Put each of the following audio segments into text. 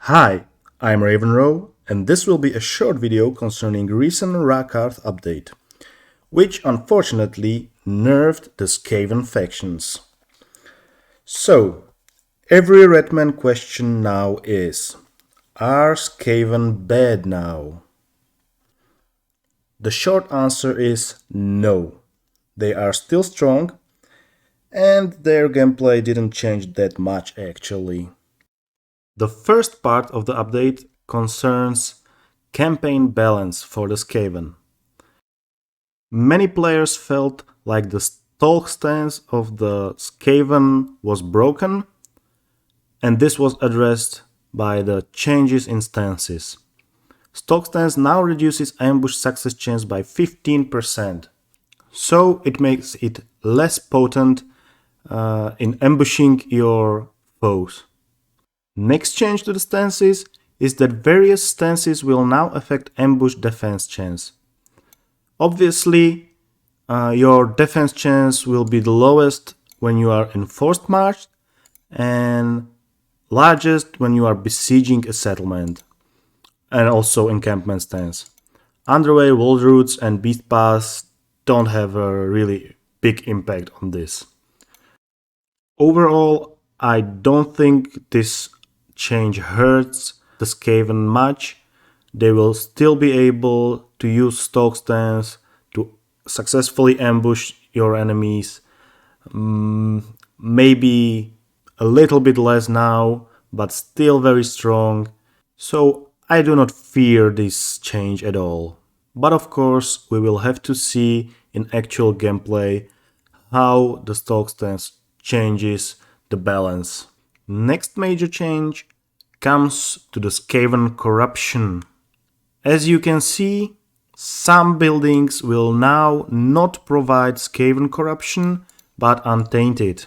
Hi, I'm Ravenrow, and this will be a short video concerning recent Rakarth update, which unfortunately nerfed the Skaven factions. So, every Redman question now is, are Skaven bad now? The short answer is no. They are still strong, and their gameplay didn't change that much actually. The first part of the update concerns campaign balance for the Skaven. Many players felt like the stalk stance of the Skaven was broken, and this was addressed by the changes in stances. Stalk stance now reduces ambush success chance by 15%, so it makes it less potent in ambushing your foes. Next change to the stances is that various stances will now affect ambush defense chance. Obviously, your defense chance will be the lowest when you are in forced march and largest when you are besieging a settlement and also encampment stance. Underway, wall routes and beast paths don't have a really big impact on this. Overall, I don't think this change hurts the Skaven much. They will still be able to use stalk stance to successfully ambush your enemies. Maybe a little bit less now, but still very strong. So I do not fear this change at all. But of course, we will have to see in actual gameplay how the stalk stance changes the balance. Next major change comes to the Skaven corruption. As you can see, some buildings will now not provide Skaven corruption, but untainted.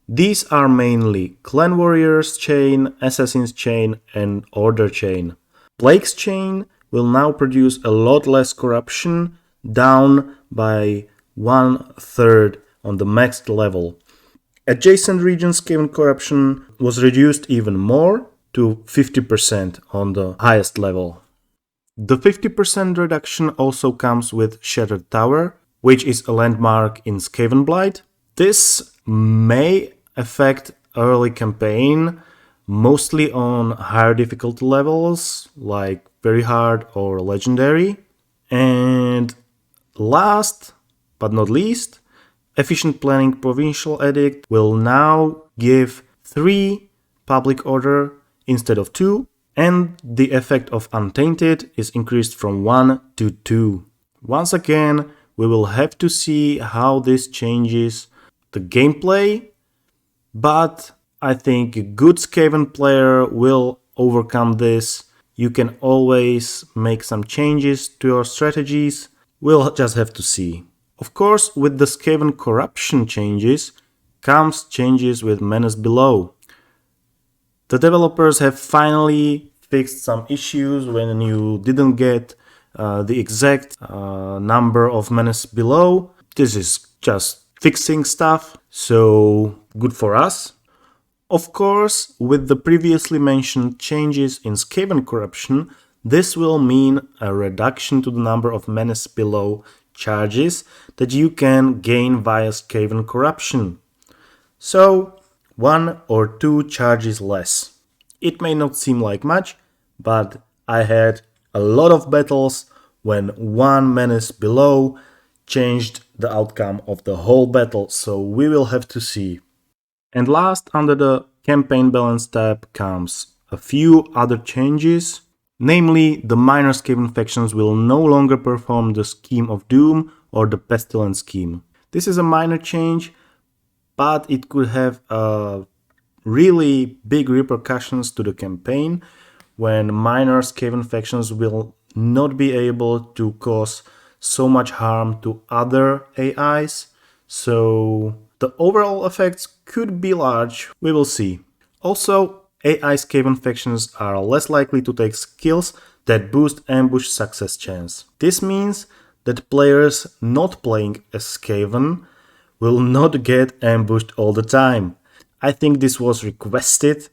These are mainly Clan Warriors Chain, Assassin's Chain and Order Chain. Plague's Chain will now produce a lot less corruption, down by 1/3 on the maxed level. Adjacent regions Skaven corruption was reduced even more to 50% on the highest level. The 50% reduction also comes with Shattered Tower, which is a landmark in Skaven Blight. This may affect early campaign, mostly on higher difficulty levels, like very hard or legendary. And last but not least, Efficient Planning Provincial Edict will now give 3 public order instead of 2, and the effect of Untainted is increased from 1 to 2. Once again, we will have to see how this changes the gameplay, but I think a good Skaven player will overcome this. You can always make some changes to your strategies. We'll just have to see. Of course, with the Skaven corruption changes comes changes with Menace Below. The developers have finally fixed some issues when you didn't get the exact number of Menace Below. This is just fixing stuff, so good for us. Of course, with the previously mentioned changes in Skaven corruption, this will mean a reduction to the number of Menace Below charges that you can gain via Skaven corruption. So, 1 or 2 charges less. It may not seem like much, but I had a lot of battles when 1 Menace Below changed the outcome of the whole battle, so we will have to see. And last, under the campaign balance tab comes a few other changes. Namely, the minor Skaven factions will no longer perform the Scheme of Doom or the Pestilence scheme. This is a minor change, but it could have really big repercussions to the campaign when minor Skaven factions will not be able to cause so much harm to other AIs. So the overall effects could be large, we will see. Also, AI Skaven factions are less likely to take skills that boost ambush success chance. This means that players not playing as Skaven will not get ambushed all the time. I think this was requested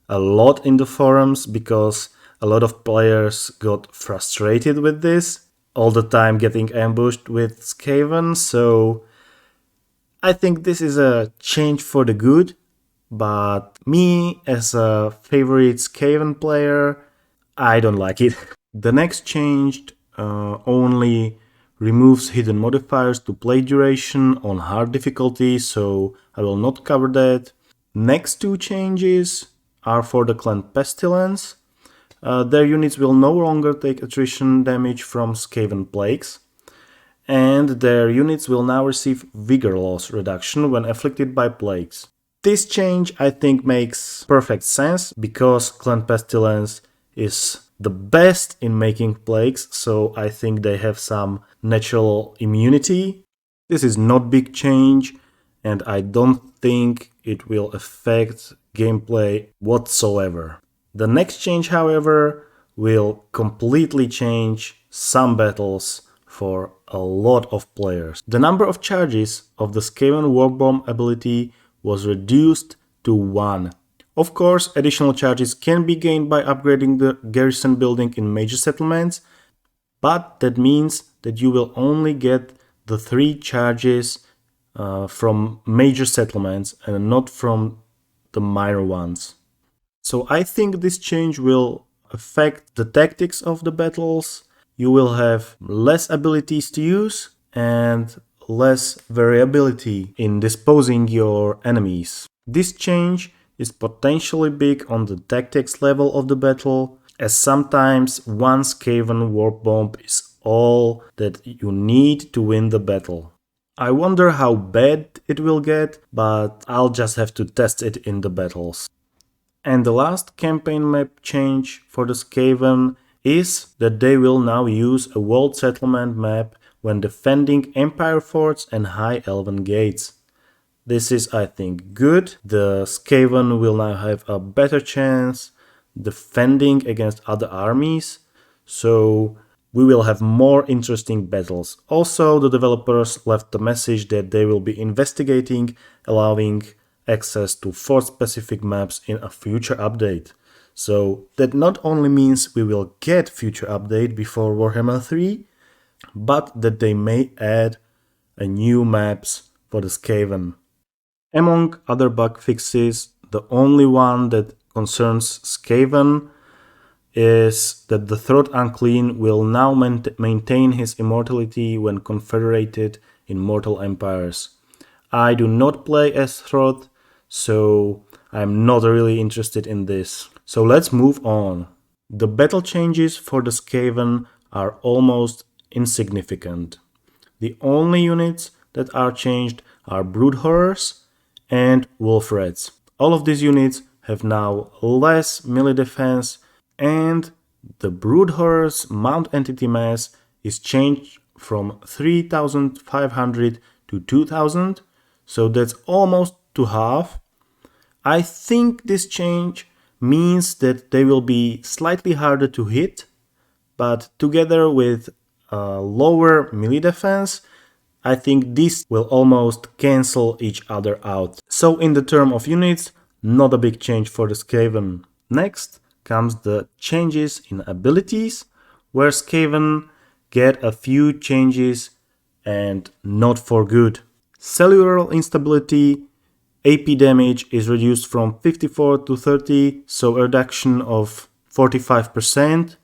a lot in the forums because a lot of players got frustrated with this, all the time getting ambushed with Skaven, so I think this is a change for the good, but me as a favorite Skaven player, I don't like it. The next change only removes hidden modifiers to play duration on hard difficulty, so I will not cover that. Next two changes are for the clan Pestilence. Their units will no longer take attrition damage from Skaven plagues, and their units will now receive vigor loss reduction when afflicted by plagues. This change I think makes perfect sense because Clan Pestilence is the best in making plagues, so I think they have some natural immunity. This is not big change, and I don't think it will affect gameplay whatsoever. The next change, however, will completely change some battles for a lot of players. The number of charges of the Skaven Warbomb ability was reduced to 1. Of course, additional charges can be gained by upgrading the garrison building in major settlements, but that means that you will only get the 3 charges from major settlements and not from the minor ones. So I think this change will affect the tactics of the battles. You will have less abilities to use and less variability in disposing your enemies. This change is potentially big on the tactics level of the battle, as sometimes one Skaven warp bomb is all that you need to win the battle. I wonder how bad it will get, but I'll just have to test it in the battles. And the last campaign map change for the Skaven is that they will now use a walled settlement map when defending Empire forts and High Elven gates. This is, I think, good. The Skaven will now have a better chance defending against other armies, so we will have more interesting battles. Also, the developers left the message that they will be investigating allowing access to fort-specific maps in a future update. So that not only means we will get future update before Warhammer 3, but that they may add a new maps for the Skaven. Among other bug fixes, the only one that concerns Skaven is that the Throat Unclean will now maintain his immortality when confederated in mortal empires. I do not play as Throat, so I'm not really interested in this. So let's move on. The battle changes for the Skaven are almost insignificant. The only units that are changed are Brood Horrors and Wolf Rats. All of these units have now less melee defense, and the Brood Horrors mount entity mass is changed from 3,500 to 2,000, so that's almost to half. I think this change means that they will be slightly harder to hit, but together with lower melee defense, I think this will almost cancel each other out. So in the term of units, not a big change for the Skaven. Next comes the changes in abilities, where Skaven get a few changes and not for good. Cellular instability AP damage is reduced from 54 to 30, so a reduction of 45%,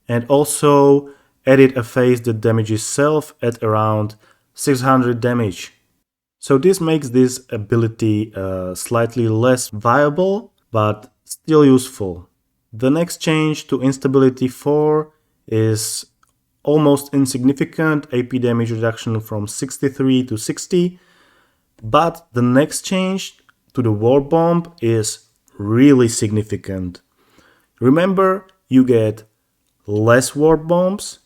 and also added a phase that damages self at around 600 damage. So this makes this ability slightly less viable, but still useful. The next change to instability 4 is almost insignificant, AP damage reduction from 63 to 60, but the next change to the War Bomb is really significant. Remember, you get less War Bombs,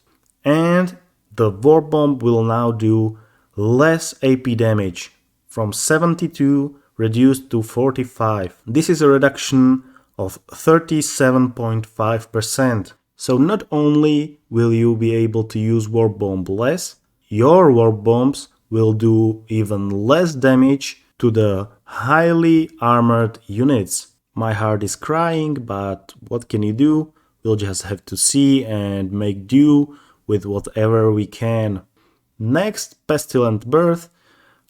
and the War Bomb will now do less AP damage, from 72 reduced to 45. This is a reduction of 37.5%. So not only will you be able to use War Bomb less, your War Bombs will do even less damage to the highly armored units. My heart is crying, but what can you do? We'll just have to see and make do with whatever we can. Next, Pestilent Birth.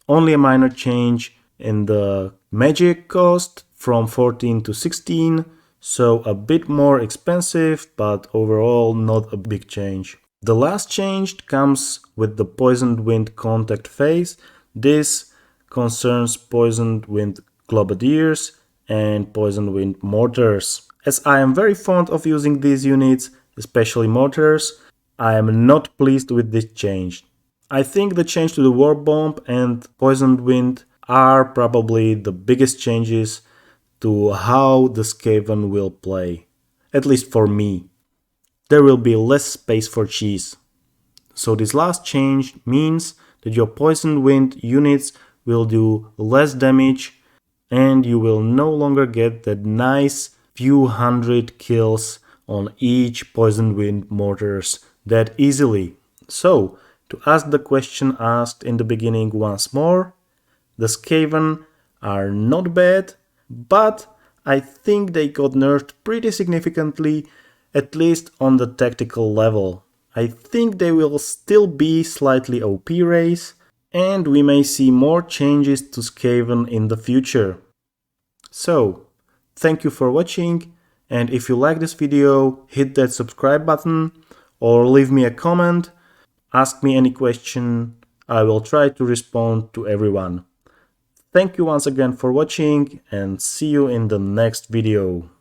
Only a minor change in the magic cost from 14 to 16, so a bit more expensive, but overall not a big change. The last change comes with the Poisoned Wind contact phase. This concerns Poisoned Wind Globadiers and Poisoned Wind Mortars. As I am very fond of using these units, especially mortars, I am not pleased with this change. I think the change to the War Bomb and Poisoned Wind are probably the biggest changes to how the Skaven will play, at least for me. There will be less space for cheese. So this last change means that your Poisoned Wind units will do less damage and you will no longer get that nice few hundred kills on each Poisoned Wind mortars that easily. So, to ask the question asked in the beginning once more, the Skaven are not bad, but I think they got nerfed pretty significantly, at least on the tactical level. I think they will still be slightly OP race, and we may see more changes to Skaven in the future. So, thank you for watching, and if you like this video, hit that subscribe button or leave me a comment, ask me any question, I will try to respond to everyone. Thank you once again for watching and see you in the next video.